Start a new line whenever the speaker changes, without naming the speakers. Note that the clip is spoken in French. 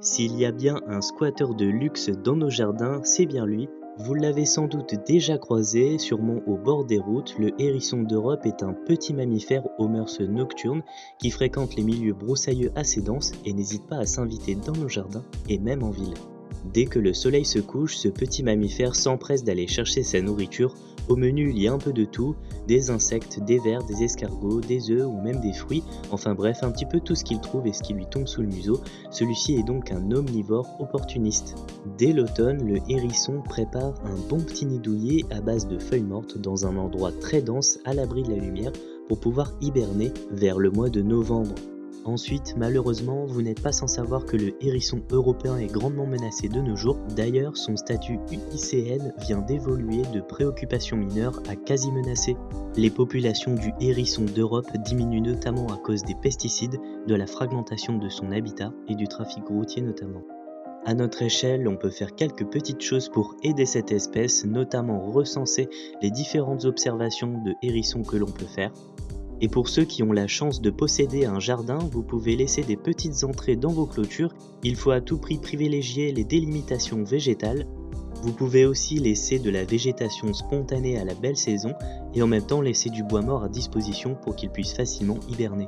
S'il y a bien un squatteur de luxe dans nos jardins, c'est bien lui. Vous l'avez sans doute déjà croisé, sûrement au bord des routes, le hérisson d'Europe est un petit mammifère aux mœurs nocturnes qui fréquente les milieux broussailleux assez denses et n'hésite pas à s'inviter dans nos jardins et même en ville. Dès que le soleil se couche, ce petit mammifère s'empresse d'aller chercher sa nourriture. Au menu, il y a un peu de tout, des insectes, des vers, des escargots, des œufs ou même des fruits, enfin bref, un petit peu tout ce qu'il trouve et ce qui lui tombe sous le museau. Celui-ci est donc un omnivore opportuniste. Dès l'automne, le hérisson prépare un bon petit nid douillet à base de feuilles mortes dans un endroit très dense à l'abri de la lumière pour pouvoir hiberner vers le mois de novembre. Ensuite, malheureusement, vous n'êtes pas sans savoir que le hérisson européen est grandement menacé de nos jours. D'ailleurs, son statut UICN vient d'évoluer de préoccupation mineure à quasi menacé. Les populations du hérisson d'Europe diminuent notamment à cause des pesticides, de la fragmentation de son habitat et du trafic routier notamment. À notre échelle, on peut faire quelques petites choses pour aider cette espèce, notamment recenser les différentes observations de hérissons que l'on peut faire. Et pour ceux qui ont la chance de posséder un jardin, vous pouvez laisser des petites entrées dans vos clôtures. Il faut à tout prix privilégier les délimitations végétales. Vous pouvez aussi laisser de la végétation spontanée à la belle saison et en même temps laisser du bois mort à disposition pour qu'il puisse facilement hiberner.